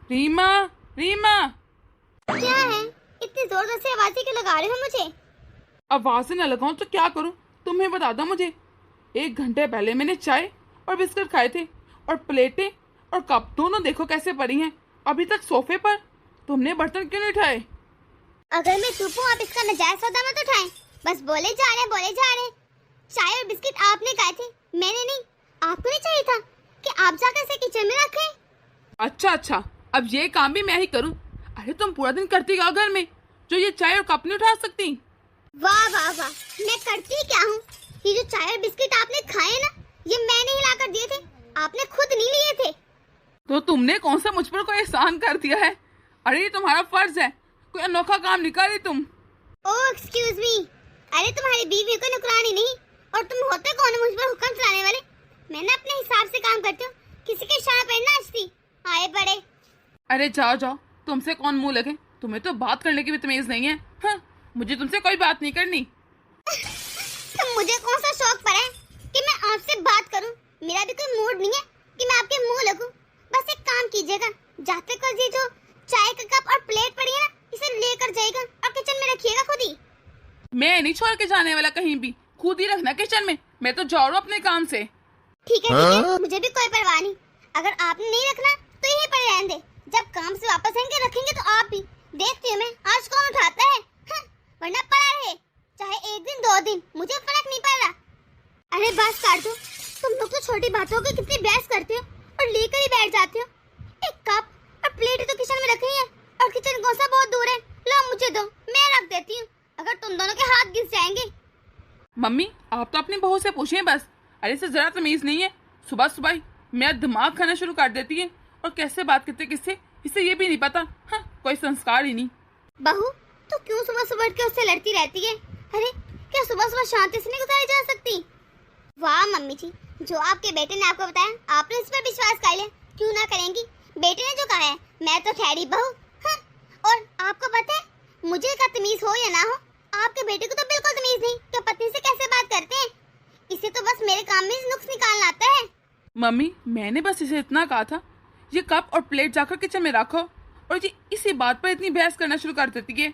रीमा, रीमा। क्या है? इतनी जोर जोर से आवाजें क्यों लगा रहे हो मुझे? आवाज न लगाऊं तो क्या करूं? तुम्हें बता दो मुझे। 1 घंटे पहले मैंने चाय और बिस्किट खाए थे, और प्लेटें और कप दोनों देखो कैसे पड़ी हैं अभी तक सोफे पर। तुमने बर्तन क्यों नहीं उठाए? अगर मैं चुप हूँ, आप इसका नजायज सौदा मत उठाएं। बस बोले जा रहे हैं, बोले जा रहे हैं। चाय और बिस्किट आपने खाए थे, मैंने नहीं। आपको नहीं चाहिए था कि आप जाकर इसे किचन में रखें? अच्छा अच्छा, अब ये काम भी मैं ही करूं? अरे तुम पूरा दिन करती क्या घर में, जो ये चाय और कप नहीं उठा सकती? वाह वाह वाह, मैं करती क्या हूँ? ये जो चाय और बिस्किट आपने खाए ना, ये मैंने ही लाकर दिए थे, आपने खुद नहीं लिए थे। तो तुमने कौन सा मुझ पर कोई एहसान कर दिया है? अरे ये तुम्हारा फर्ज है, कोई अनोखा काम नहीं कर रही तुम। ओह एक्सक्यूज मी, अरे तुम्हारी बीवी को नुकरानी नहीं, और तुम होते कौन मुझ पर हुक्म चलाने वाले? मैं ना अपने हिसाब से काम करती हूँ, किसी के इशारे पर नाचती। आए बड़े। अरे जाओ जाओ, तुमसे कौन मुंह लगे? तुम्हें तो बात करने की भी तमीज नहीं है। हाँ, मुझे तुमसे कोई बात नहीं करनी। तो मुझे कौन सा शौक पड़ा है कि मैं आपसे बात करूं? मेरा भी कोई मूड नहीं है कि मैं आपके मुंह लगूं। बस एक काम कीजिएगा, जाते कर ये जो चाय का कप और प्लेट पड़ी है ना, इसे लेकर जाइएगा और किचन में रखिएगा खुद ही। मैं नहीं छोड़ के जाने वाला कहीं भी, खुद ही रखना किचन में। मैं तो जा रहा हूँ अपने काम से। ठीक है, मुझे भी कोई परवाह नहीं। अगर आपने नहीं रखना तो यहीं पर रहने दे। जब काम से वापस आएंगे रखेंगे तो आप भी। देखती हूँ मैं आज कौन उठाता है। हाँ, वरना पड़ा रहे, चाहे 1 दिन 2 दिन, मुझे फर्क नहीं पड़ रहा। अरे बस काट दो, तुम लोग तो छोटी बातों की कितनी बहस करते हो और लेकर ही बैठ जाते हो। एक कप और प्लेट तो किचन में रखी है, और किचन कौन सा बहुत दूर है। लो मुझे दो, मैं रख देती हूँ, अगर तुम दोनों के हाथ घिस जाएंगे। मम्मी, आप तो अपनी बहू से पूछिए बस। अरे इसे जरा तमीज नहीं है, सुबह सुबह मेरा दिमाग खाना शुरू कर देती है, और कैसे बात करते किससे इसे ये भी नहीं पता। हाँ, कोई संस्कार ही नहीं। बहू तो क्यों सुबह सुबह के उससे लड़ती रहती है? अरे क्या सुबह सुबह शांति से नहीं गुजारी जा सकती? वाह मम्मी जी, जो आपके बेटे ने आपको बताया, आपने इस पर विश्वास कर लिया। क्यों ना करेंगी, बेटे ने जो कहा है। मैं तो ठहरी बहू। हाँ, और आपको पता है, मुझे का तमीज हो या ना हो, आपके बेटे को तो बिल्कुल तमीज नहीं कि पत्नी से कैसे बात करते हैं। इसे तो बस मेरे काम में नुक्स निकालना आता है। मम्मी, मैंने बस इसे इतना कहा था, ये कप और प्लेट जाकर किचन में रखो, और ये इसी बात पर इतनी बहस करना शुरू कर देती है।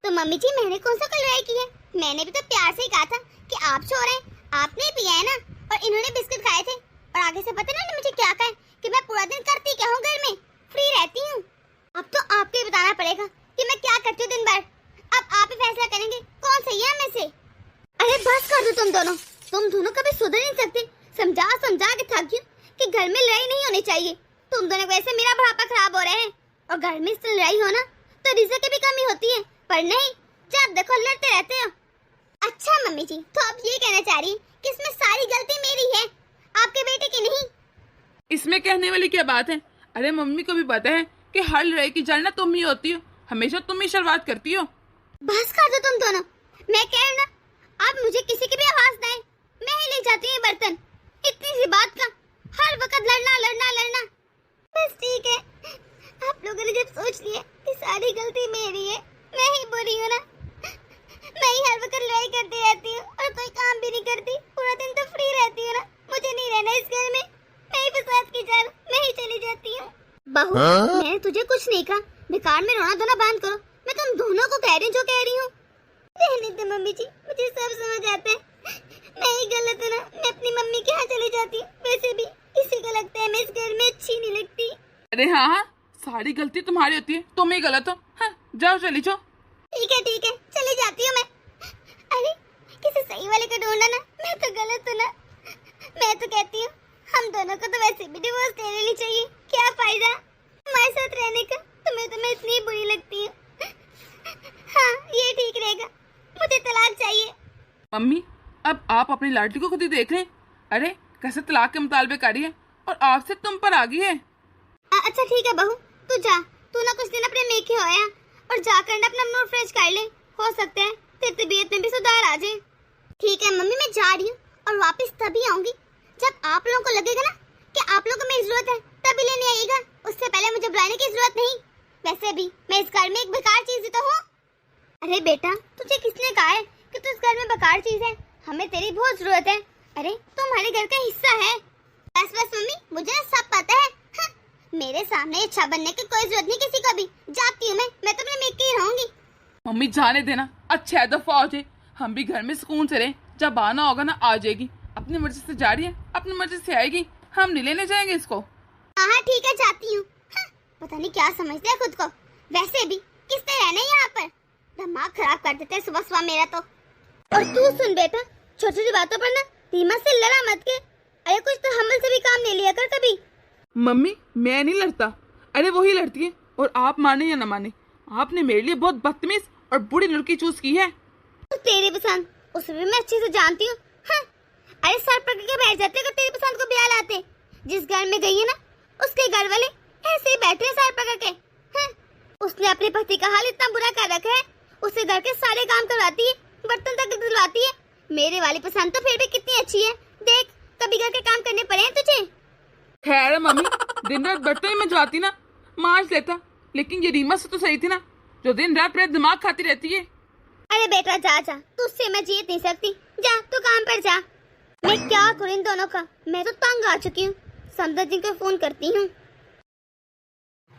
तो मम्मी जी, मैंने कौन सा लड़ाई की है? मैंने भी तो प्यार से ही कहा था कि आप चोर हैं, आपने पिया है ना, और इन्होंने बिस्किट खाए थे। और आगे से पता ना मुझे क्या कहे कि मैं पूरा दिन करती क्या हूँ, घर में फ्री रहती हूँ। अब तो आपको ही बताना पड़ेगा कि मैं क्या करती हूँ दिन भर। अब आप ही फैसला करेंगे कौन सही है में से। अरे बस कर दो तुम दोनों कभी सुधर नहीं सकते। समझा समझा के थक गई कि घर में लड़ाई नहीं होनी चाहिए। तुम दोनों वैसे मेरा बुढ़ापा खराब हो रहा है, और घर में इससे लड़ाई हो ना तो रिज़्क़ की भी कमी होती है, पर नहीं, जब देखो लड़ते रहते हो। अच्छा मम्मी जी, तो आप ये कहना चाह रही हैं कि इसमें सारी गलती मेरी है, आपके बेटे की नहीं? इसमें कहने वाली क्या बात है? अरे मम्मी को भी पता है कि हर लड़ाई की जड़ ना तुम ही होती हो, हमेशा तुम ही शुरुआत करती हो। बस कर दो तुम दोनों, मैं कह रही ना, आप मुझे किसी की भी आवाज दें, मैं ही ले जाती हूँ बर्तन। इतनी सी बात का हर वक्त लड़ना लड़ना लड़ना। बस ठीक है, आप लोगों ने जब सोच लिया कि सारी गलती मेरी है, मैं ही बुरी हूँ ना, मैं ही हर वक्त लड़ाई करती रहती हूँ और कोई काम भी नहीं करती, पूरा दिन तो फ्री रहती हूँ ना, मुझे नहीं रहना इस घर में, मैं ही फसाद की जान, मैं ही चली जाती हूँ। बहू, मैंने तुझे कुछ नहीं कहा, बेकार में रोना धोना बंद करो। मैं तुम दोनों को कह रही हूँ जो कह रही हूँ। रहने दो मम्मी जी, मुझे सब समझ आता है, मैं ही गलत हूँ ना, मैं अपनी मम्मी के यहाँ चली जाती हूँ। वैसे भी किसी को लगता है मैं इस घर में अच्छी नहीं लगती। अरे हाँ हाँ, सारी गलती तुम्हारी होती है, तुम ही गलत हो। हाँ, जाओ चली जाओ। ठीक है चली जाती हूँ मैं। अरे किसी सही वाले को ढूंढना ना, मैं तो गलत हूँ ना। मैं तो कहती हूँ हम दोनों को तो वैसे भी डिवोर्स ले लेनी चाहिए, क्या फायदा हमारे साथ रहने का, तुम्हें तो मैं इतनी बुरी लगती हूँ। हाँ ये ठीक रहेगा, मुझे तलाक चाहिए। मम्मी, अब आप अपनी लाडली को खुद ही देख लें। अरे कैसे तलाक के मुतालबे कर रही है, और आपसे तुम पर आ गई है। अच्छा ठीक है बहू, तू जा, तू ना कुछ दिन अपने मेके होया और जाकर ना अपना मूड फ्रेश कर ले, हो सकता है तेरी तबीयत में भी सुधार आ जाए। ठीक है मम्मी, मैं जा रही हूँ, और वापस तभी आऊंगी जब आप लोगों को लगेगा ना कि आप लोगों को मेरी जरूरत है, तभी लेने आइएगा। उससे पहले मुझे बुलाने की जरूरत नहीं। वैसे भी मैं इस घर में एक बेकार चीज ही तो हूँ। अरे बेटा, तुझे किसने कहा है कि तू इस घर में बेकार चीज है? हमें तेरी बहुत जरूरत है। अरे तुम हमारे घर का हिस्सा है। बस बस मम्मी, मुझे सब पता है। हाँ, मेरे सामने अच्छा बनने की कोई जरूरत नहीं किसी को भी। जाती हूँ मैं तो अपने मेके ही रहूंगी। मम्मी जाने देना, अच्छा है दफा हो जाए, हम भी घर में सुकून से रहें। जब आना होगा ना आ जाएगी, अपनी मर्जी से जा रही है, अपनी मर्जी से आएगी, हम नहीं लेने जाएंगे इसको। हाँ ठीक है जाती हूँ। हाँ, पता नहीं क्या समझते हैं खुद को। वैसे भी किसने रहना है यहाँ पर, दिमाग खराब कर देते हैं सुबह सुबह मेरा तो। और तू सुन बेटा, छोटी छोटी बातों पर ना धीमा से लड़ा मत के। अरे कुछ तो हमल से भी काम ले लिया कर कभी। मम्मी मैं नहीं लड़ता, अरे वही लड़ती है। और आप माने या न माने, आपने मेरे लिए बहुत बदतमीज और बुरी लड़की चूज की है। तो तेरी पसंद उसे भी मैं अच्छे से जानती हूँ। हाँ। अरे सर पकड़ के बैठ जाते अगर तेरी पसंद को ब्याह लाते। जिस घर में गई है ना उसके घर वाले ऐसे ही बैठे सर पकड़ के। हाँ। उसने अपने पति का हाल इतना बुरा कर रखा है, उसे घर के सारे काम करवाती है, बर्तन तक धुलवाती है। मेरे वाली पसंद तो फिर भी कितनी अच्छी है, देख कभी घर के काम करने पड़े हैं तुझे। खैर मम्मी, दिन रात बर्तन ही मंजवाती ना, मांज लेता। लेकिन ये रीमा से तो सही थी ना, जो दिन रात मेरा दिमाग खाती रहती है। अरे बेटा जा जा, तुझसे मैं जीत नहीं सकती। जा तू काम पर जा। मैं क्या करूं इन दोनों का, मैं तो तंग आ चुकी हूँ। समदन जी को फोन करती हूँ।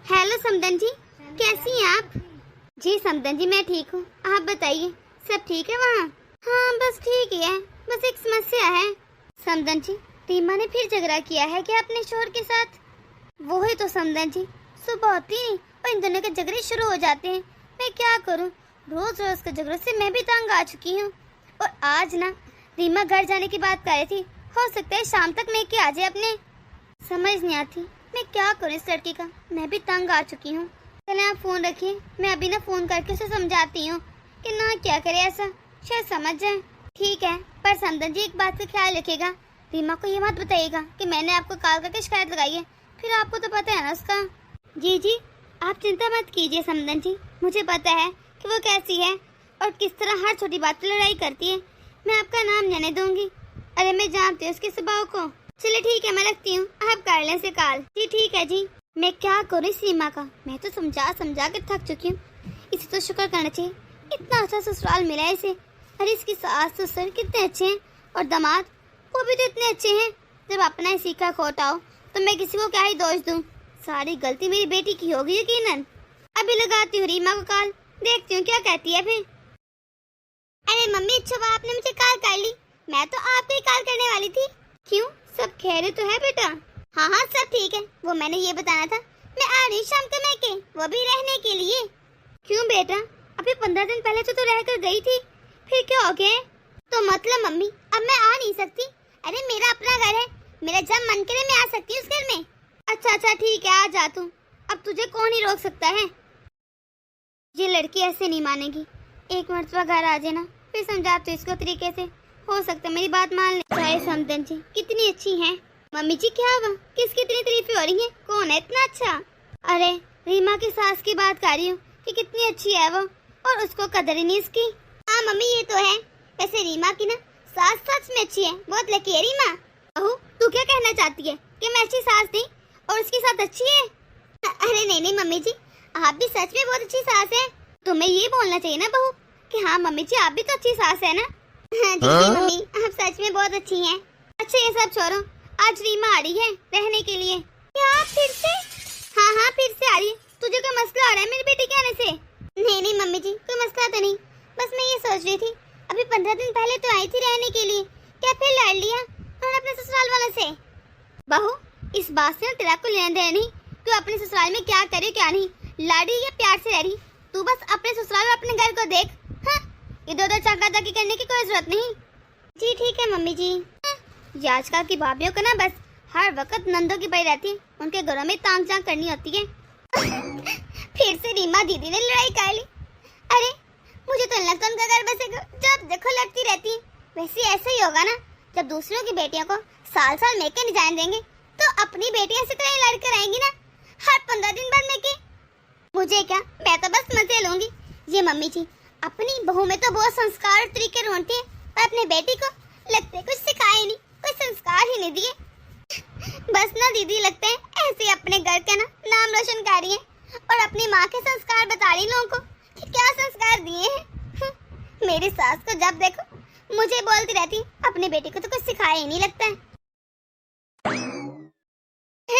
हेलो समदन जी, कैसी हैं आप? जी समदन जी मैं ठीक हूँ, आप बताइए सब ठीक है वहाँ? हाँ बस ठीक ही है, बस एक समस्या है। समदन जी रीमा ने फिर झगड़ा किया है क्या अपने शोहर के साथ? वो ही तो समदन जी, सुबह होती है और इन दोनों के झगड़े शुरू हो जाते हैं। मैं क्या करूँ, रोज रोज के झगड़ों से मैं भी तंग आ चुकी हूँ। और आज ना रीमा घर जाने की बात कर रही थी, हो सकता है शाम तक मैं के आ जाए अपने। समझ नहीं आती मैं क्या करूँ इस लड़की का, मैं भी तंग आ चुकी हूँ। चले आप फोन रखिए, मैं अभी ना फोन करके उसे समझाती हूँ कि ना क्या करे ऐसा, शायद समझ जाए। ठीक है, पर समदन जी एक बात का ख्याल रखिएगा, रीमा को ये मत बताइएगा कि मैंने आपको कॉल करके शिकायत लगाई है, फिर आपको तो पता है ना उसका। जी जी आप चिंता मत कीजिए समदन जी, मुझे पता है कि वो कैसी है और किस तरह हर छोटी बात पर लड़ाई करती है। मैं आपका नाम जाने दूंगी। अरे मैं जानती हूँ उसके स्वभाव को। चलिए ठीक है मैं रखती हूँ, आप कर लें से कॉल। जी ठीक है जी। मैं क्या करूँ इस रीमा का, मैं तो समझा समझा के थक चुकी हूँ। इसे तो शुक्र करना चाहिए, इतना अच्छा ससुराल मिला है इसे। अरे इसकी सास ससुर कितने अच्छे हैं और दामाद वो भी तो इतने अच्छे हैं। जब अपना ही सीखा खोटा हो तो मैं किसी को क्या ही दोष दूँ। सारी गलती मेरी बेटी की होगी यकीनन। अभी लगाती हूँ रीमा को कॉल, देखती हूँ क्या कहती है फिर। अरे मम्मी अच्छा आपने मुझे कॉल कर ली, मैं तो आपको ही कॉल करने वाली थी। क्यों सब खैर तो है बेटा? हाँ हाँ सब ठीक है, वो मैंने ये बताना था मैं आ रही शाम को मैके, वो भी रहने के लिए। क्यों बेटा, अभी 15 दिन पहले तो रह कर गई थी, फिर क्या हो गया? तो मतलब मम्मी अब मैं आ नहीं सकती? अरे मेरा अपना घर है, मेरा जब मन करे मैं आ सकती हूँ उस घर में। अच्छा अच्छा ठीक है आ जा तू, अब तुझे कौन ही रोक सकता है। ये लड़की ऐसे नहीं मानेगी, एक मरतबा घर आ जाए ना फिर समझाती हूँ इसको तरीके से, हो सकता है मेरी बात मान ले। चाहे समदन जी कितनी अच्छी हैं। मम्मी जी क्या हुआ, किसकी इतनी तारीफें हो रही हैं, कौन है इतना अच्छा? अरे रीमा की सास की बात कर रही हूँ कि कितनी अच्छी है वो, और उसको कदर ही नहीं इसकी। हाँ मम्मी ये तो है, वैसे रीमा की ना सास सच में अच्छी है, बहुत लकी है रीमा। बहू तू क्या कहना चाहती है कि मैं अच्छी सास थी और उसकी सास अच्छी है? अरे नहीं नहीं मम्मी जी, आप भी सच में बहुत अच्छी सास है। तुम्हें ये बोलना चाहिए ना बहू कि हाँ मम्मी जी आप भी तो अच्छी सास है ना। हाँ जी मम्मी आप सच में बहुत अच्छी हैं। अच्छा ये सब छोड़ो, आज रीमा आ रही है रहने के लिए। क्या फिर से? हाँ हाँ फिर से आ रही है। तुझे कोई मसला आ रहा है मेरी बेटी के आने से? नहीं नहीं मम्मी जी कोई मसला तो नहीं, बस मैं ये सोच रही थी अभी 15 दिन पहले तो आई थी रहने के लिए, क्या फिर लड़ लिया और अपने ससुराल वालों से? बहू इस बात से ना तेरा को लेना देना नहीं, तू अपने ससुराल में क्या करे क्या नहीं, लाड़ी या प्यार से रह रही, तू बस अपने ससुराल और अपने घर को देख। हाँ इधर उधर चाकाचाकी करने की कोई जरूरत नहीं। जी ठीक है मम्मी जी। ये आजकल की भाभियों को ना बस हर वक्त नंदों की पड़ी रहती है, उनके घरों में तांग झांग करनी होती है। फिर से रीमा दीदी ने लड़ाई कर ली। अरे मुझे तो लगता उनका घर बस जब देखो लड़ती रहती है। वैसे ऐसा ही होगा ना, जब दूसरों की बेटियों को साल साल मेके नहीं जाने देंगे तो अपनी बेटियां ऐसे तरह लड़कर आएंगी ना, हर 15 दिन बाद मेके। मुझे क्या, मैं तो बस मजे लूंगी। ये मम्मी जी अपनी बहू में तो बहुत संस्कार और तरीके ढूंढती है, पर अपने बेटी को लगते कुछ सिखाए नहीं, कोई संस्कार ही नहीं दिए। बस ना दीदी लगते हैं ऐसे अपने घर का ना नाम रोशन कर रही है और अपनी माँ के संस्कार बता रही लोगों को कि क्या संस्कार दिए हैं। मेरी सास को जब देखो मुझे बोलती रहती, अपने बेटी को तो कुछ सिखाया ही नहीं लगता है।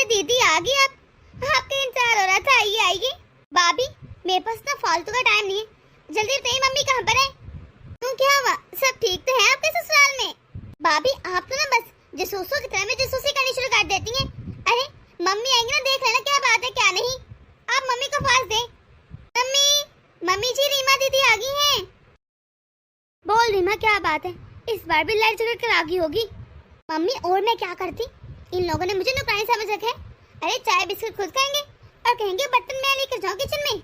दीदी आ गई आप? आपका इंतजार हो रहा था, आइए आइए। भाभी मेरे पास ना फालतू का टाइम नहीं है, जल्दी बताइए मम्मी कहाँ पर है? क्यों, क्या हुआ? सब ठीक तो है आपके ससुराल में? भाभी आप तो ना बस जासूसों की तरह में जासूसी करनी शुरू कर देती हैं। अरे मम्मी आएंगी ना, देख लेना क्या बात है क्या नहीं। आप मम्मी को फांस दें। मम्मी, मम्मी जी रीमा दीदी आ गई हैं। बोल रीमा क्या बात है, इस बार भी लड़ झगड़ कर आ गई होगी। मम्मी और मैं क्या करती, इन लोगों ने मुझे नौकरानी समझ रखा है। अरे चाय बिस्कुट खुद खाएंगे और कहेंगे बर्तन मैं लेकर जाऊं किचन में।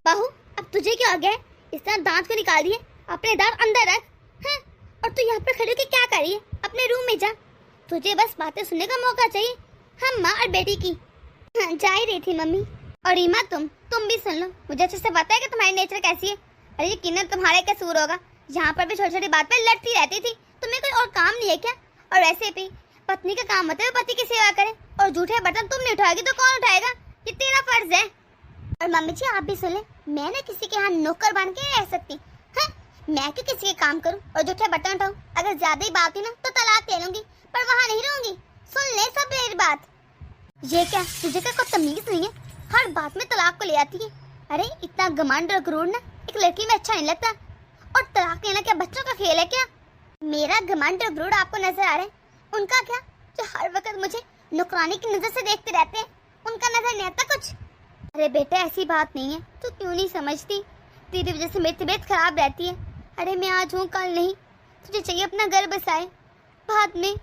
बहू अब तुझे क्या हो गया है? इस तरह दांत को निकाल दिए, अपने दांत अंदर रख। हाँ? और तू यहाँ पर खड़ी होकर क्या कर रही है? अपने रूम में जा, तुझे बस बातें सुनने का मौका चाहिए हम माँ और बेटी की। हाँ, जा ही रही थी मम्मी। और रीमा तुम भी सुन लो, मुझे अच्छे से पता है कि तुम्हारी नेचर कैसी है। अरे यकीनन तुम्हारे कसूर होगा, जहाँ पर भी छोटी छोटी बात पर लड़ती रहती थी। तुम्हें कोई और काम नहीं है क्या? और वैसे भी पत्नी का काम होता है पति की सेवा करे, और झूठे बर्तन तुम नहीं उठाएगी तो कौन उठाएगा? ये तेरा फर्ज है। और मम्मी जी आप भी सुन ले, मैं ना किसी के यहाँ नौकर बन के रह सकती। हाँ? मैं क्यों किसी के काम करूँ और झूठे बर्तन उठाऊँ? अगर ज्यादा ही बात हुई ना तो तलाक ले लूंगी, पर वहाँ नहीं रहूंगी। सुन ले सब मेरी बात। ये क्या, तुझे क्या कोई तमीज नहीं है? हर बात में तलाक को ले आती है। अरे इतना घमंड और गुरूर ना एक लड़की में अच्छा नहीं लगता। और तलाक लेना क्या बच्चों का खेल है क्या? मेरा घमंड और गुरूर आपको नजर आ रहा है, उनका क्या? जो हर वक्त मुझे नौकरानी की नजर से देखते रहते हैं, उनका नजर नहीं आता कुछ? अरे बेटा ऐसी बात नहीं है, तू क्यों नहीं समझती? तेरी वजह से मेरी तबीयत खराब रहती है। अरे मैं आज हूँ कल नहीं, तुझे चाहिए अपना घर बसाए। बाद में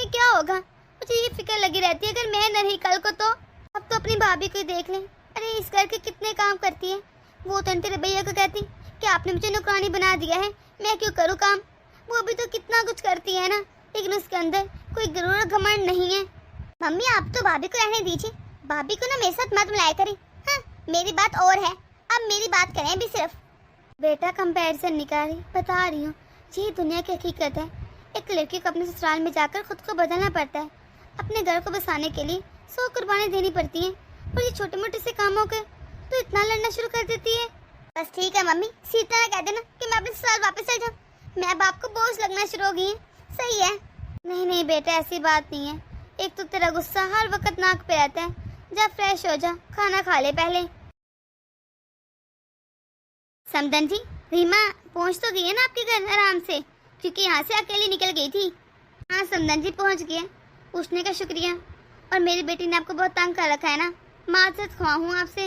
क्या होगा? मुझे ये फिक्र लगी रहती है, अगर मैं न रही कल को तो। अब तो अपनी भाभी को ही देख लें। अरे इस घर के कितने काम करती है। वो तो तेरे भैया को कहती कि आपने मुझे नौकरानी बना दिया है, मैं क्यों करूँ काम? वो भी तो कितना कुछ करती है ना, लेकिन उसके अंदर कोई गुरूर घमंड नहीं है। मम्मी आप तो भाभी को रहने दीजिए, भाभी को ना मेरे साथ मत मिलाया करें। हाँ, मेरी बात और है, अब मेरी बात करें भी सिर्फ। बेटा कंपैरिजन निकाली, बता रही हूँ यही दुनिया की हकीकत है। एक लड़की को अपने ससुराल में जाकर खुद को बदलना पड़ता है। अपने घर को बसाने के लिए 100 कुर्बानी देनी पड़ती हैं। और ये छोटे मोटे से कामों के तो इतना लड़ना शुरू कर देती है। बस ठीक है मम्मी, सीधा ना कह देना कि मैं अपने ससुराल वापस चल जाऊँ। मैं बाप को बोझ लगना शुरू हो गई है। सही है? नहीं बेटा ऐसी बात नहीं है। एक तो तेरा गुस्सा हर वक्त नाक पे रहता है। जा फ्रेश हो जा, खाना खा ले पहले। समदन जी, रीमा पहुंच तो गई है ना आपके घर आराम से? क्योंकि यहाँ से अकेली निकल गई थी। हाँ समदन जी पहुंच गई है, पूछने का शुक्रिया। और मेरी बेटी ने आपको बहुत तंग कर रखा है ना, माजरत ख्वाह हूँ आपसे।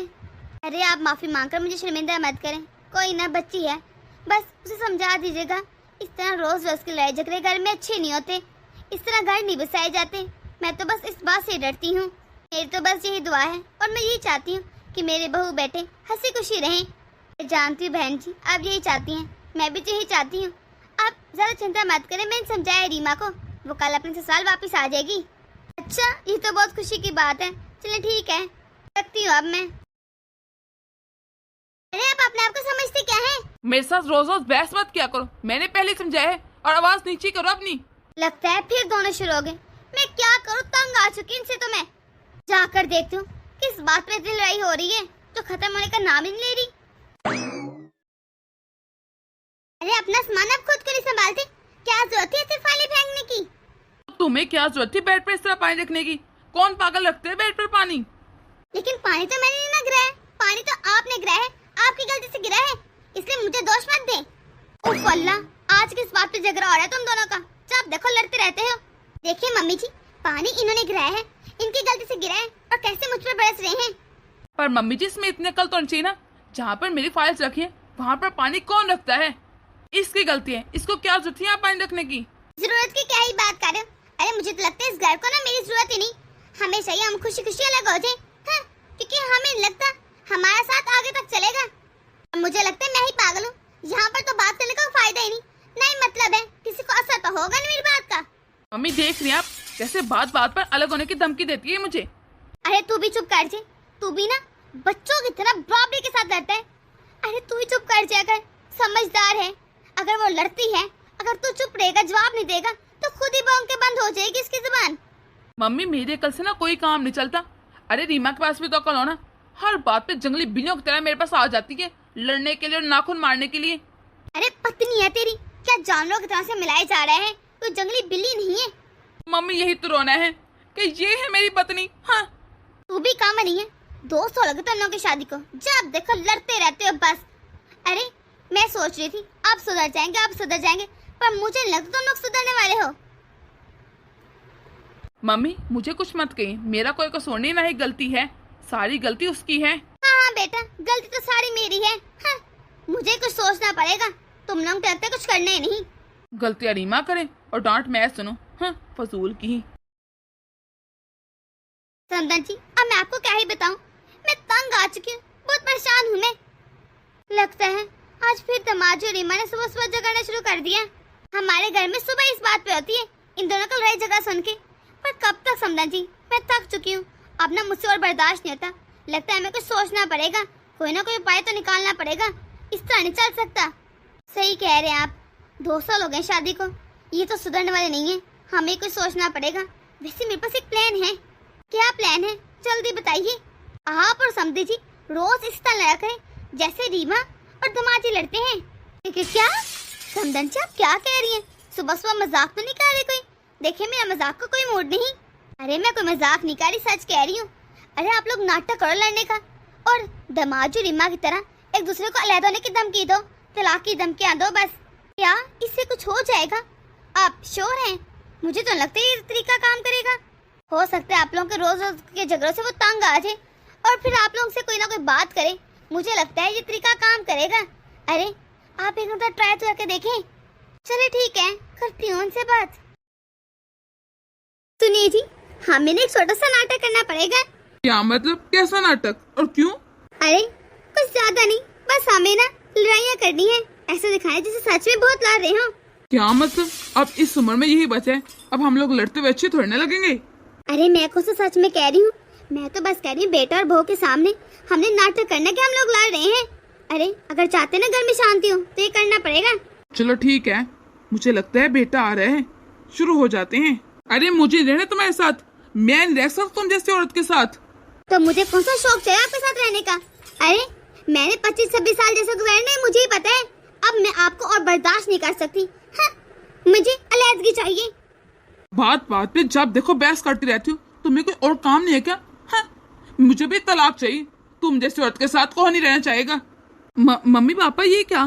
अरे आप माफ़ी मांगकर मुझे शर्मिंदा मत करें, कोई ना बच्ची है, बस उसे समझा दीजिएगा। इस तरह रोज रोज के लड़ाई झगड़े घर में अच्छे नहीं होते, इस तरह घर नहीं बसाए जाते। मैं तो बस इस बात से डरती हूँ। मेरी तो बस यही दुआ है और मैं यही चाहती हूँ कि मेरे बहू बेटे हंसी खुशी रहें। मैं जानती हूँ बहन जी आप यही चाहती हैं, मैं भी तो यही चाहती हूँ। आप ज़्यादा चिंता मत करें, मैंने समझाया रीमा को, वो कल अपने ससुराल वापस आ जाएगी। अच्छा ये तो बहुत खुशी की बात है, चलिए ठीक है रखती हूँ अब मैं। अरे आप अपने आप को समझते क्या है? मेरे साथ रोज रोज बहस मत किया करो, मैंने पहले समझाया है। और आवाज नीचे करो अपनी। लगता है फिर दोनों शुरू हो गए। मैं क्या करूँ, तंग आ चुकी इनसे तो मैं। जाकर देखती हूँ किस बात पे इतनी लड़ाई हो रही है जो खत्म होने का नाम ही नहीं ले रही। अरे अपना सामान आप खुद को नहीं संभालते, क्या जरूरत है सिर्फ फाइलें फेंकने की? तुम्हें क्या जरूरत थी बेड पर इस तरह पानी रखने की? कौन पागल रखते है बेड पर पानी? लेकिन पानी तो मैंने नहीं ना गिराया है, पानी तो आपने गिराया है, आपकी गलती से गिरा है, इसलिए मुझे दोष मत दें। उफ अल्लाह, आज किस बात पे झगड़ा हो रहा है तुम दोनों का? जब देखो लड़ते रहते हो। देखिए मम्मी जी, पानी इन्होंने गिराया है, इनकी गलती से गिरा है और कैसे मुझ पर बरस रहे हैं। पर मम्मी जी इसमें इतने कल तो नहीं चाहिए ना, जहाँ पर मेरी फाइल्स रखी है वहाँ पर पानी कौन रखता है? इसकी गलती है, इसको क्या जरूरत है यहाँ पानी रखने की? जरूरत की क्या ही बात कर रहे हो? अरे मुझे तो लगता है इस घर को ना मेरी जरूरत ही नहीं, हमेशा ही हम खुशी खुशी अलग हो जाए। हाँ, क्योंकि हमें नहीं लगता हमारा साथ आगे तक चलेगा। मुझे लगता है मैं ही पागल हूँ, यहाँ पर तो बात करने का फायदा ही नहीं, नहीं मतलब है किसी को असर तो होगा नहीं मेरी बात का। मम्मी देख रही हैं आप कैसे बात बात पर अलग होने की धमकी देती है मुझे। अरे तू भी चुप कर जा, तू भी ना बच्चों की तरह बराबरी के साथ लड़ता है। अरे तू ही चुप कर जा, अगर समझदार है, अगर वो लड़ती है, अगर तू चुप रहेगा जवाब नहीं देगा तो खुद ही भौंक के बंद हो जाएगी इसकी जुबान। मम्मी मेरे कल से ना कोई काम नहीं चलता। अरे रीमा के पास भी तो कल हो ना, हर बात पे जंगली बिल्लियों की तरह मेरे पास आ जाती है लड़ने के लिए और नाखून मारने के लिए। अरे पत्नी है तेरी, क्या जानवरों की तरह से मिलाए जा रहे हैं, कोई जंगली बिल्ली नहीं है। मम्मी यही तो रोना है, कि ये है मेरी पत्नी। हाँ, तू भी काम नहीं है। 200 लगे तुम लोगों की शादी को, जब देखो लड़ते रहते हो बस। अरे मैं सोच रही थी आप सुधर जाएंगे, आप सुधर जाएंगे, पर मुझे नहीं लगता तुम लोग सुधरने वाले हो। मम्मी मुझे कुछ मत कहिए, मेरा कोई कसूर नहीं, ना ही गलती है, सारी गलती उसकी है। हाँ बेटा, गलती तो सारी मेरी है। हाँ, मुझे कुछ सोचना पड़ेगा, तुम लोग तो लगता है कुछ करने ही नहीं। गलतियां रीमा करे और डांट मैं सुनो। हाँ, फजूल की। समदन जी, अब मैं आपको क्या ही बताऊं, मैं तंग आ चुकी हूँ, बहुत परेशान हूँ मैं। लगता है आज फिर दमाद और रीमा ने सुबह सुबह झगड़ना शुरू कर दिया। हमारे घर में सुबह इस बात पे होती है, इन दोनों को लड़ाई झगड़ा सुन के। पर कब तक समदन जी, मैं थक चुकी हूँ, अब ना मुझसे और बर्दाश्त नहीं होता। लगता है हमें कुछ सोचना पड़ेगा, कोई ना कोई उपाय तो निकालना पड़ेगा, इस तरह नहीं चल सकता। सही कह रहे हैं आप, 200 लोग हैं शादी को, ये तो सुधरने वाले नहीं है, हमें कुछ सोचना पड़ेगा। वैसे मेरे पास एक प्लान है। क्या प्लान है, जल्दी बताइए। आप और समधी जी रोज इस तरह लड़ा करें जैसे रीमा और दमाजी लड़ते हैं। क्या समदन जी, आप क्या कह रही हैं? सुबह सुबह मजाक तो नहीं कर रही कोई? देखिए मेरा मजाक का कोई मूड नहीं। अरे मैं कोई मजाक नहीं कर रही, सच कह रही हूँ। अरे आप लोग नाटक करो लड़ने का, और दमाजू रीमा की तरह एक दूसरे को अलग होने की धमकी दो, तलाक की धमकियां दो बस। क्या इससे कुछ हो जाएगा? आप श्योर हैं? मुझे तो लगता है ये तरीका काम करेगा। हो सकता है आप लोगों के रोज रोज के झगड़ों से वो तंग आ जाए और फिर आप लोगों से कोई ना कोई बात करे। मुझे लगता है ये तरीका काम करेगा। अरे आप एक बार ट्राई तो करके देखें। चलिए ठीक है, करती हूँ उनसे बात। सुनिए जी, हमें एक छोटा सा नाटक करना पड़ेगा। क्या मतलब, कैसा नाटक और क्यों? अरे कुछ ज्यादा नहीं, बस हमें ना लड़ाइयाँ करनी है, ऐसा दिखाएं जैसे सच में बहुत लड़ रहे हो। क्या मतलब, अब इस उम्र में यही बचा है, अब हम लोग लड़ते हुए अच्छे थोड़ने लगेंगे? अरे मैं कौन सा सच में कह रही हूँ, मैं तो बस कह रही हूँ बेटा और बहू के सामने हमने नाटक करना कि हम लोग लड़ रहे हैं। अरे अगर चाहते ना घर में शांति हो तो ये करना पड़ेगा। चलो ठीक है, मुझे लगता है बेटा आ रहे हैं, शुरू हो जाते हैं। अरे मुझे रहना तुम्हारे साथ, मैं नहीं रह सकता तुम जैसी औरत के साथ। तो मुझे कौन सा शौक चाहिए आपके साथ रहने का? अरे मैंने 25-26 साल जैसे गुजारने हैं, मुझे ही पता है। अब मैं आपको और बर्दाश्त नहीं कर सकती। हाँ, मुझे अलैदगी चाहिए। बात बात पे जब देखो बहस करती रहती हूँ, तुम्हें कोई और काम नहीं है क्या? हाँ, मुझे भी तलाक चाहिए, तुम जैसी औरत के साथ कौन नहीं रहना चाहेगा। मम्मी पापा ये क्या,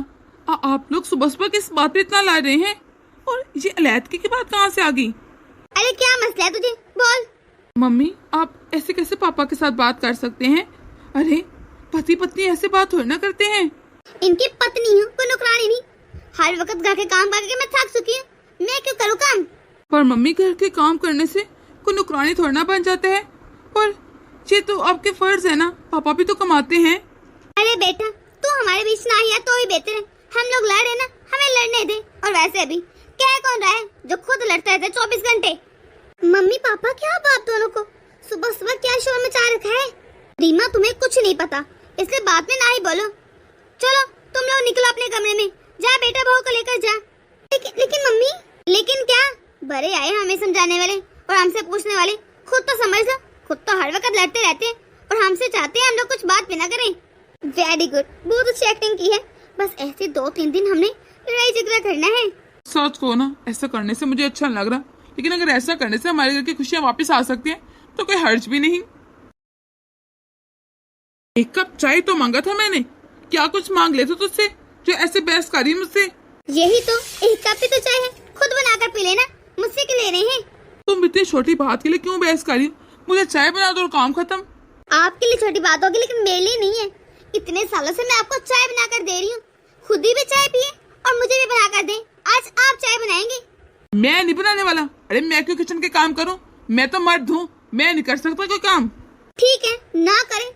आप लोग सुबह सुबह किस बात पे इतना ला रहे हैं, और ये अलैदगी की बात कहाँ से आ गई? अरे क्या मसला है तुझे, बोल। मम्मी आप ऐसे कैसे पापा के साथ बात कर सकते हैं? अरे पति पत्नी ऐसे बात थोड़ी ना करते हैं। इनकी पत्नी हूँ, कोई नौकरानी नहीं। हर वक्त घर के काम करके मैं थक चुकी हूँ, मैं क्यों करूँ काम? पर मम्मी घर के काम करने से कोई नौकरानी थोड़ा ना बन जाता है, और ये तो आपके फर्ज है ना, पापा भी तो कमाते हैं। अरे बेटा तू हमारे बीच ना ही है तो ही बेहतर है, हम लोग लड़ रहे ना, हमें लड़ने दे। और वैसे भी कह कौन रहा है जो खुद लड़ता रहता है 24 घंटे। मम्मी पापा क्या बात दोनों को, सुबह सुबह क्या शोर मचा रखा है? रीमा तुम्हें कुछ नहीं पता, इसलिए बात में ना ही बोलो। चलो तुम लोग निकलो अपने कमरे में, जा बेटा बहू को लेकर जा। लेकिन मम्मी। लेकिन क्या? बड़े आए हमें समझाने वाले और हमसे पूछने वाले, खुद तो समझ लो। खुद तो हर वक्त लड़ते रहते हैं और हमसे चाहते हैं हम लोग कुछ बात भी ना करें। वेरी गुड, बहुत अच्छी एक्टिंग की है। बस ऐसे 2-3 दिन हमने लड़ाई झगड़ा करना है। सच को ना, ऐसा करने से मुझे अच्छा लग रहा, लेकिन अगर ऐसा करने से हमारे घर की खुशियाँ वापस आ सकती हैं तो कोई हर्ज भी नहीं। एक कप चाय तो मांगा था मैंने, क्या कुछ मांग लेते तुझसे जो ऐसे बहस करी मुझसे? यही तो, एक कप ही तो चाय है, खुद बनाकर पी लेना, मुझसे क्यों ले रहे हैं? तुम इतनी छोटी बात के लिए क्यों बहस करी? मुझे चाय बना दो और काम खत्म। आपके लिए छोटी बात होगी लेकिन मेरे लिए नहीं है। इतने सालों से मैं आपको चाय बनाकर दे रही हूँ, खुद ही भी चाय पिए और मुझे भी बनाकर दें। आज आप चाय बनाएंगे? मैं नहीं बनाने वाला। अरे मैं क्यों किचन के काम करूँ, मैं तो मर्द हूँ, मैं नहीं कर सकता कोई काम। ठीक है ना करें,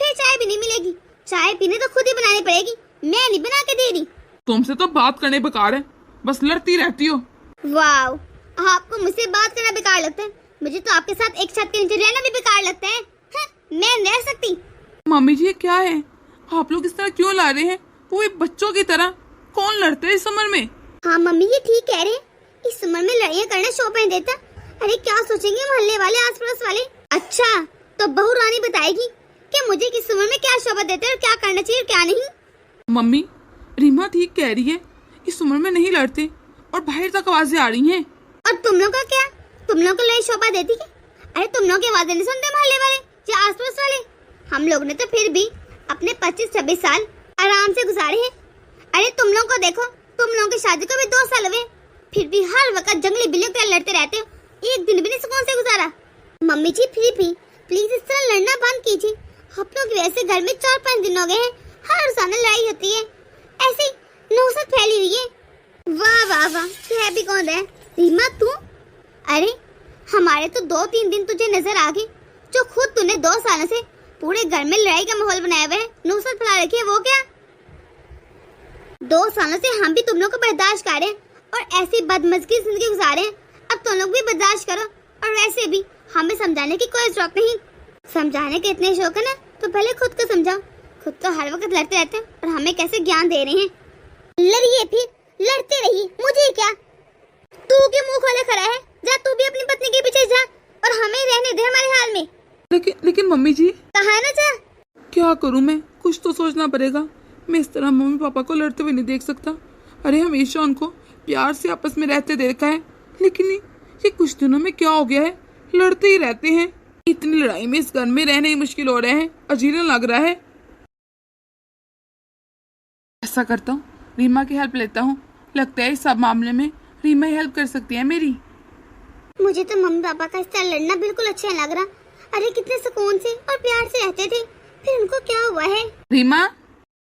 फिर चाय भी नहीं मिलेगी। चाय पीने तो खुद ही बनानी पड़ेगी, मैं नहीं बना के दे रही। तुमसे तो बात करने बेकार है, बस लड़ती रहती हो। वाह, आपको मुझसे बात करना बेकार लगता है, मुझे तो आपके साथ एक छत के नीचे रहना भी बेकार लगता है। हाँ, मैं नहीं रह सकती। मम्मी जी ये क्या है, आप लोग इस तरह क्यों ला रहे हैं, वो बच्चों की तरह? कौन लड़ता है इस उम्र में? हाँ मम्मी ये ठीक कह रहे हैं, इस उम्र में लड़ाइयाँ करना शोभा नहीं देता। अरे क्या सोचेंगे मोहल्ले वाले, आस पड़ोस वाले? अच्छा तो बहू रानी बताएगी कि मुझे किस उम्र में क्या शोभा देता है और क्या करना चाहिए और क्या नहीं। मम्मी रीमा ठीक कह रही है, इस उम्र में नहीं लड़ते और बाहर तक आवाजें आ रही हैं। और तुम लोग का क्या? तुम लोग को लड़ाई शोभा देती है? अरे तुम लोग की आवाजें नहीं सुनते मोहल्ले वाले या आसपास वाले? हम लोग ने तो फिर भी अपने 25-26 साल आराम से गुजारे हैं। अरे तुम लोग को देखो, तुम लोगों की शादी को भी 2 साल हुए, फिर भी हर वक्त जंगली बिल्लियों की तरह लड़ते रहते हो। एक दिन भी नहीं सुकून से गुजारा। मम्मी जी फिर भी प्लीज इस तरह लड़ना बंद कीजिए। आप लोग वैसे घर में 4-5 दिन हो गए हैं, हर रोजाना लड़ाई होती है, ऐसी नौसत फैली हुई है। वाह वाह वाह, यह भी कौन है? रीमा तू? अरे हमारे तो 2-3 दिन तुझे नजर आ गए, जो खुद तूने 2 सालों से पूरे घर में लड़ाई का माहौल बनाया हुआ है, नौसत फैला रखी है, वो क्या? 2 सालों से हम भी तुम लोग को बर्दाश्त कर रहे हैं और ऐसी बदमज़गी जिंदगी गुजारे हैं। अब तुम लोग भी बर्दाश्त करो। और वैसे भी हमें समझाने की कोई जरूरत नहीं। समझाने के इतने शौक है ना, तो पहले खुद को समझाओ। खुद तो हर वक्त लड़ते रहते हैं और हमें कैसे ज्ञान दे रहे हैं। लड़िए फिर, लड़ते रहिए, मुझे क्या? तू के मुंह खोले खड़ा है? जा तू भी अपनी पत्नी के पीछे जा और हमें रहने दे हमारे हाल में। लेकिन मम्मी जी, कहा ना जा। क्या करूं मैं? कुछ तो सोचना पड़ेगा। मैं इस तरह मम्मी पापा को लड़ते हुए नहीं देख सकता। अरे हमेशा उनको प्यार से आपस में रहते देखा है, लेकिन ये कुछ दिनों में क्या हो गया है, लड़ते ही रहते हैं। इतनी लड़ाई में इस घर में रहना ही मुश्किल हो रहा है, अजीब लग रहा है। ऐसा करता हूँ, रीमा की हेल्प लेता हूँ। लगता है इस सब मामले में रीमा ही हेल्प कर सकती है मेरी। मुझे तो मम्मी पापा का इस तरह लड़ना बिल्कुल अच्छा नहीं लग रहा। अरे कितने सुकून से और प्यार से रहते थे, फिर उनको क्या हुआ है? रीमा,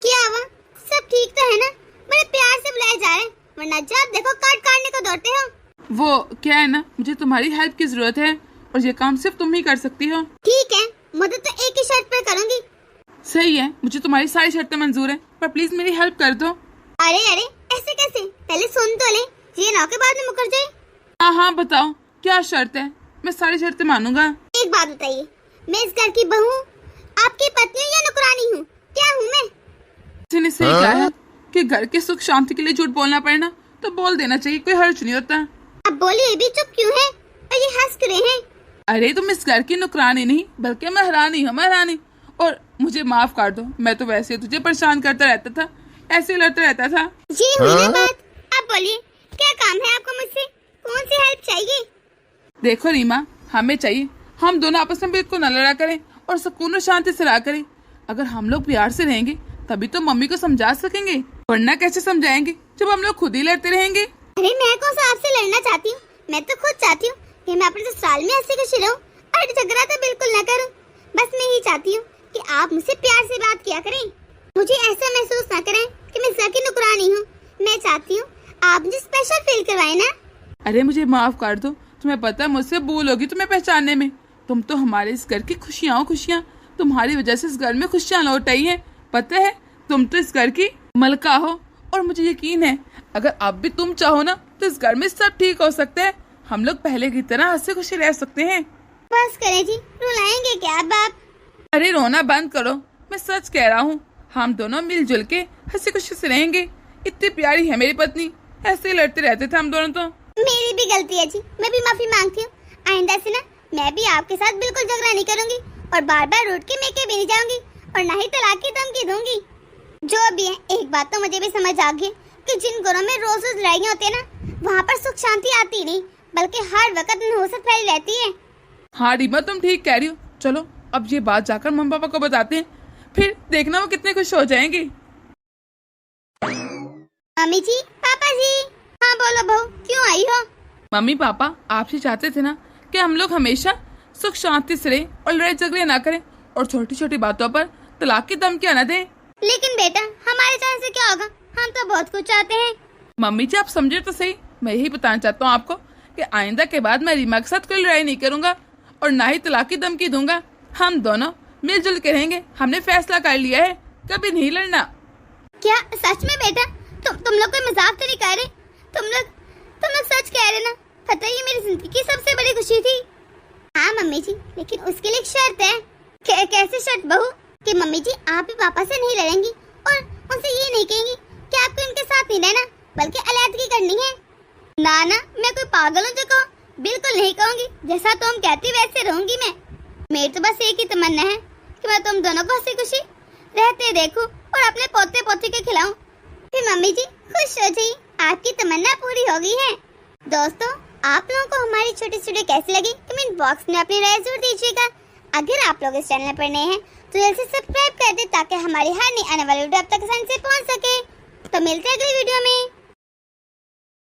क्या हुआ? सब ठीक तो है ना? बड़े प्यार से बुलाए जा रहे हैं, वरना जब देखो काटने को दौड़ते हो। वो क्या है ना, मुझे तुम्हारी हेल्प की जरूरत है और ये काम सिर्फ तुम ही कर सकती हो। ठीक है, मदद तो एक ही शर्त पर करूंगी। सही है, मुझे तुम्हारी सारी शर्तें मंजूर है, पर प्लीज मेरी हेल्प कर दो। अरे अरे ऐसे कैसे? पहले सुन तो ले, ये ना के बाद में मुकर जाए। हाँ बताओ, क्या शर्त है? मैं सारी शर्तें मानूंगा। एक बात बताइए, मैं इस घर की बहू, आपकी पत्नी या नौकरानी हूँ? क्या हूँ मैं? किसी ने सही कहा है कि घर के सुख शांति के लिए झूठ बोलना पड़े ना, तो बोल देना चाहिए, कोई हर्ज नहीं होता। अब बोलिए भी, चुप क्यों है? और ये हंस रहे हैं? अरे तुम इस घर की नौकरानी नहीं बल्कि महारानी हो, महारानी। और मुझे माफ कर दो, मैं तो वैसे तुझे परेशान करता रहता था, ऐसे लड़ता रहता था। जी हुई ना बात। अब बोलिए, क्या काम है आपको मुझसे? कौन सी हेल्प चाहिए? देखो रीमा, हमें चाहिए हम दोनों आपस में बिल्कुल न लड़ा करें और सुकून और शांति से रहा करें। अगर हम लोग प्यार से रहेंगे तभी तो मम्मी को समझा सकेंगे, वरना कैसे समझाएंगे जब हम लोग खुद ही लड़ते रहेंगे। अरे मैं कौन सा आपसे लड़ना चाहती हूँ? मैं तो खुद चाहती हूँ कि मैं अपने ससुराल में हंसी खुशी रहूं और झगड़ा तो बिल्कुल न करूं। बस मैं ही चाहती हूँ कि आप मुझसे प्यार से बात किया करें, मुझे ऐसा महसूस न करें कि मैं घर की नौकरानी हूँ। मैं चाहती हूँ आप मुझे स्पेशल फील करवाएं ना। अरे मुझे माफ कर दो, तुम्हें पता है मुझसे भूल होगी तुम्हें पहचानने में। तुम तो हमारे इस घर की खुशियाँ हो, खुशियाँ तुम्हारी वजह से इस घर में खुशियाँ लौट आई है। पता है, तुम तो इस घर की मलका हो और मुझे यकीन है अगर अब भी तुम चाहो ना तो इस घर में सब ठीक हो सकता है। हम लोग पहले की तरह हंसे खुशी रह सकते हैं। बस करें जी, रुलाएंगे क्या अब आप? अरे रोना बंद करो, मैं सच कह रहा हूँ, हम दोनों मिलजुल के हंसी खुशी से रहेंगे। इतनी प्यारी है मेरी पत्नी, ऐसे ही लड़ते रहते थे हम दोनों तो। मेरी भी गलती है जी, मैं भी माफी मांगती हूँ। आइंदा से ना मैं भी आपके साथ बिल्कुल झगड़ा नहीं करूंगी और बार बार रूठ के मेके भी नहीं जाऊंगी और ना ही तलाक की धमकी दूंगी। जो भी है, एक बात तो मुझे भी समझ आ गई कि जिन घरों में रोज रोज लड़ाइयाँ होती है ना, वहाँ पर सुख शांति आती नहीं बल्कि हर वक्त नहुसत फैली रहती है। हाँ रीमा, तुम ठीक कह रही हो। चलो अब ये बात जाकर मम्मी पापा को बताते हैं, फिर देखना वो कितने खुश हो जाएंगे। मम्मी जी, पापा जी। हाँ बोलो बहू, क्यों आई हो? मम्मी पापा आपसे चाहते थे ना कि हम लोग हमेशा सुख शांति से रहें और लड़ाई झगड़े ना करें और छोटी छोटी बातों पर तलाक की धमकियां न दें। लेकिन बेटा, हमारे चाहने से क्या होगा? हम तो बहुत कुछ चाहते हैं। मम्मी जी आप समझे तो सही, मैं यही बताना चाहता हूँ आपको कि आइंदा के बाद मैं रीमा के साथ कोई लड़ाई नहीं करूंगा और ना ही तलाक की धमकी दूंगा। हम दोनों मिलजुल के रहेंगे, हमने फैसला कर लिया है, कभी नहीं लड़ना। क्या सच में बेटा? तुम लोग कोई मजाक तो नहीं कर रहे? तुम लोग सच कह रहे ना? पता ही मेरी जिंदगी की सबसे बड़ी खुशी थी। हाँ मम्मी जी, लेकिन उसके लिए एक शर्त है। कैसे शर्त बहू? कि मम्मी जी आप भी पापा से नहीं लड़ेंगी और उनसे ये नहीं कहेंगी कि आपको इनके साथ नहीं रहना बल्कि अलग करनी है। ना ना, मैं कोई पागल हूँ जो कहूँ? बिल्कुल नहीं कहूँगी। जैसा तुम कहती वैसे रहूंगी मैं। मेरी तो बस एक ही तमन्ना है कि मैं तुम दोनों को हंसी खुशी रहते देखूं और अपने पोते पोती के खिलाऊं। फिर मम्मी जी खुश हो जाइए, आपकी तमन्ना पूरी हो गई है। दोस्तों, आप लोगों को हमारी छोटी वीडियो कैसी लगी कमेंट बॉक्स में अपनी राय जरूर दीजिएगा। अगर आप लोग इस चैनल पर नए हैं तो जल्द से सब्सक्राइब कर दें ताकि हमारी हर नई आने वाली वीडियो आप तक आसानी से पहुंच सके। तो मिलते हैं अगली वीडियो में।